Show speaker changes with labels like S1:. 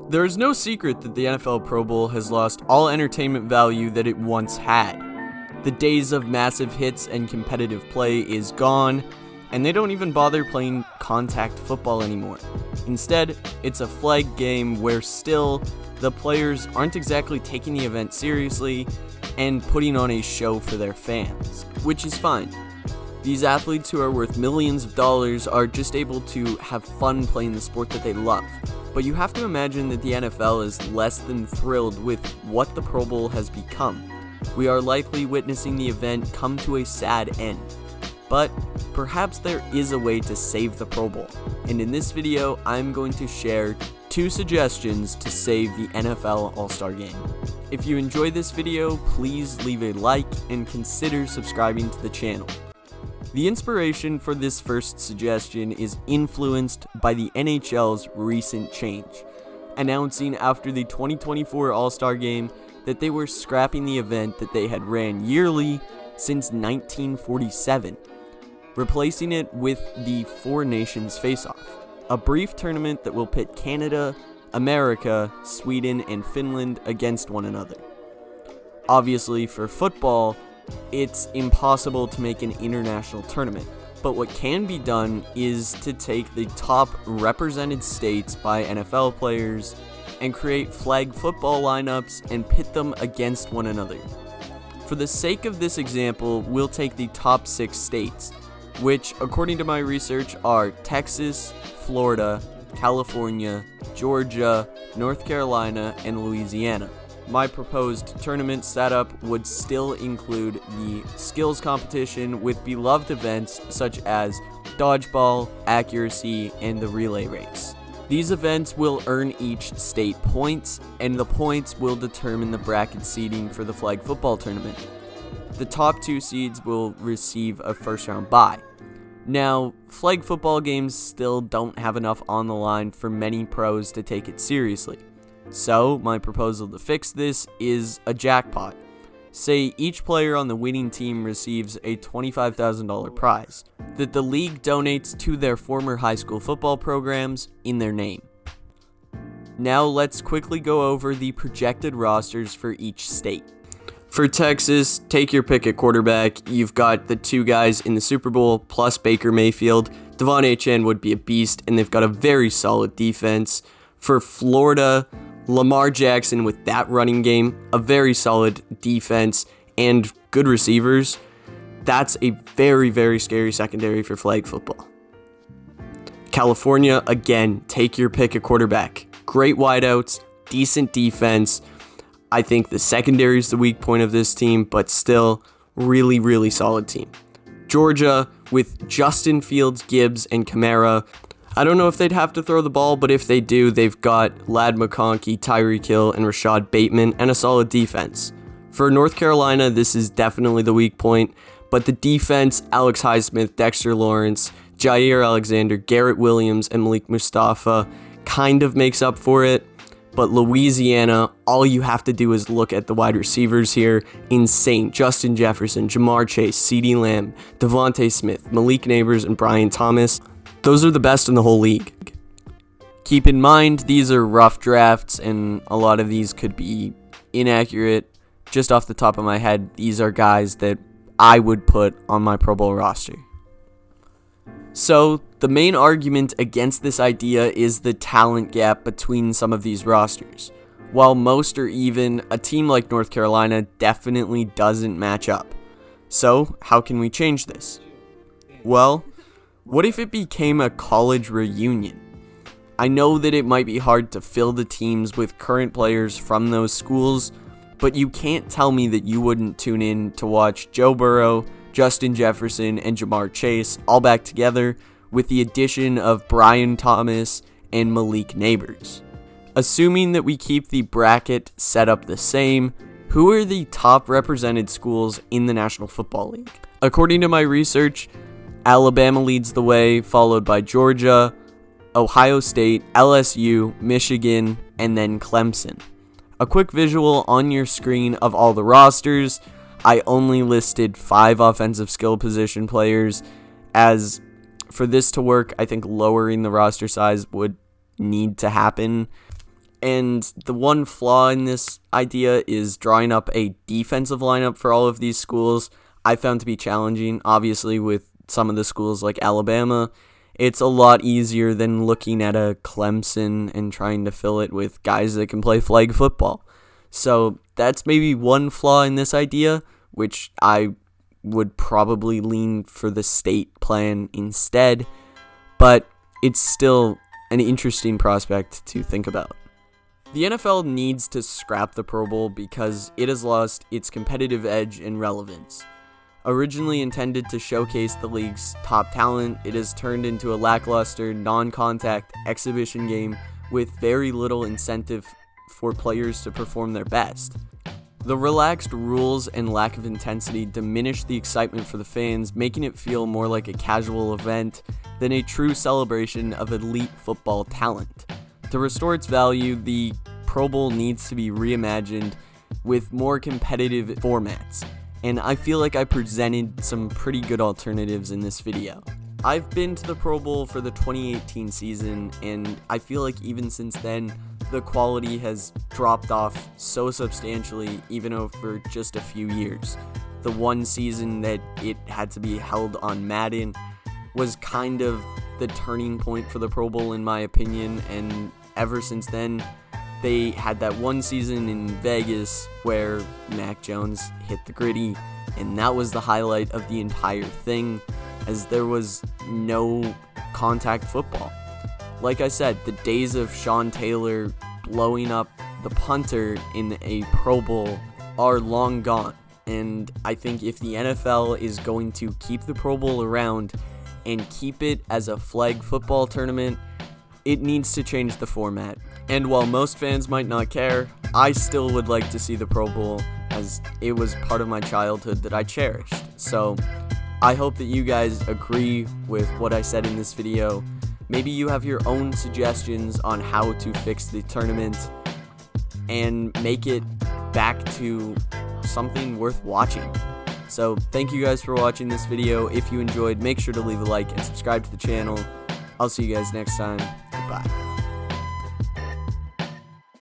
S1: There is no secret that the NFL Pro Bowl has lost all entertainment value that it once had. The days of massive hits and competitive play is gone, and they don't even bother playing contact football anymore. Instead, it's a flag game where still the players aren't exactly taking the event seriously and putting on a show for their fans, which is fine. These athletes who are worth millions of dollars are just able to have fun playing the sport that they love. But you have to imagine that the NFL is less than thrilled with what the Pro Bowl has become. We are likely witnessing the event come to a sad end. But perhaps there is a way to save the Pro Bowl. And in this video, I'm going to share 2 suggestions to save the NFL All-Star Game. If you enjoyed this video, please leave a like and consider subscribing to the channel. The inspiration for this first suggestion is influenced by the NHL's recent change, announcing after the 2024 All-Star Game that they were scrapping the event that they had ran yearly since 1947, replacing it with the Four Nations Face-Off, a brief tournament that will pit Canada, America, Sweden, and Finland against one another. Obviously, for football, it's impossible to make an international tournament, but what can be done is to take the top represented states by NFL players and create flag football lineups and pit them against one another. For the sake of this example, we'll take the top 6 states, which, according to my research, are Texas, Florida, California, Georgia, North Carolina, and Louisiana. My proposed tournament setup would still include the skills competition with beloved events such as dodgeball, accuracy, and the relay race. These events will earn each state points, and the points will determine the bracket seeding for the flag football tournament. The top 2 seeds will receive a first-round bye. Now, flag football games still don't have enough on the line for many pros to take it seriously. So, my proposal to fix this is a jackpot. Say each player on the winning team receives a $25,000 prize that the league donates to their former high school football programs in their name. Now let's quickly go over the projected rosters for each state. For Texas, take your pick at quarterback. You've got the 2 guys in the Super Bowl plus Baker Mayfield. Devon Achane would be a beast, and they've got a very solid defense. For Florida, Lamar Jackson with that running game, a very solid defense, and good receivers. That's a very, very scary secondary for flag football. California, again, take your pick at quarterback. Great wideouts, decent defense. I think the secondary is the weak point of this team, but still, really, really solid team. Georgia, with Justin Fields, Gibbs, and Kamara. I don't know if they'd have to throw the ball, but if they do, they've got Lad McConkey, Tyreek Hill, and Rashad Bateman, and a solid defense. For North Carolina, this is definitely the weak point, but the defense, Alex Highsmith, Dexter Lawrence, Jair Alexander, Garrett Williams, and Malik Mustafa kind of makes up for it. But Louisiana, all you have to do is look at the wide receivers here. Insane. Justin Jefferson, Jamar Chase, CeeDee Lamb, Devontae Smith, Malik Nabers, and Brian Thomas. Those are the best in the whole league. Keep in mind, these are rough drafts, and a lot of these could be inaccurate. Just off the top of my head, these are guys that I would put on my Pro Bowl roster. So, the main argument against this idea is the talent gap between some of these rosters. While most are even, a team like North Carolina definitely doesn't match up. So, how can we change this? Well, what if it became a college reunion? I know that it might be hard to fill the teams with current players from those schools, but you can't tell me that you wouldn't tune in to watch Joe Burrow, Justin Jefferson, and Jamar Chase all back together with the addition of Brian Thomas and Malik Nabers. Assuming that we keep the bracket set up the same, who are the top represented schools in the National Football League? According to my research, Alabama leads the way, followed by Georgia, Ohio State, LSU, Michigan, and then Clemson. A quick visual on your screen of all the rosters. I only listed 5 offensive skill position players, as for this to work, I think lowering the roster size would need to happen. And the one flaw in this idea is drawing up a defensive lineup for all of these schools. I found to be challenging. Obviously, with some of the schools like Alabama, it's a lot easier than looking at a Clemson and trying to fill it with guys that can play flag football. So that's maybe one flaw in this idea, which I would probably lean for the state plan instead. But it's still an interesting prospect to think about. The NFL needs to scrap the Pro Bowl because it has lost its competitive edge and relevance. Originally intended to showcase the league's top talent, it has turned into a lackluster, non-contact exhibition game with very little incentive for players to perform their best. The relaxed rules and lack of intensity diminish the excitement for the fans, making it feel more like a casual event than a true celebration of elite football talent. To restore its value, the Pro Bowl needs to be reimagined with more competitive formats, and I feel like I presented some pretty good alternatives in this video. I've been to the Pro Bowl for the 2018 season, and I feel like even since then, the quality has dropped off so substantially, even over just a few years. The one season that it had to be held on Madden was kind of the turning point for the Pro Bowl, in my opinion, and ever since then, they had that one season in Vegas where Mac Jones hit the gritty, and that was the highlight of the entire thing, as there was no contact football. Like I said, the days of Sean Taylor blowing up the punter in a Pro Bowl are long gone, and I think if the NFL is going to keep the Pro Bowl around and keep it as a flag football tournament, it needs to change the format. And while most fans might not care, I still would like to see the Pro Bowl, as it was part of my childhood that I cherished. So I hope that you guys agree with what I said in this video. Maybe you have your own suggestions on how to fix the tournament and make it back to something worth watching. So thank you guys for watching this video. If you enjoyed, make sure to leave a like and subscribe to the channel. I'll see you guys next time. Goodbye.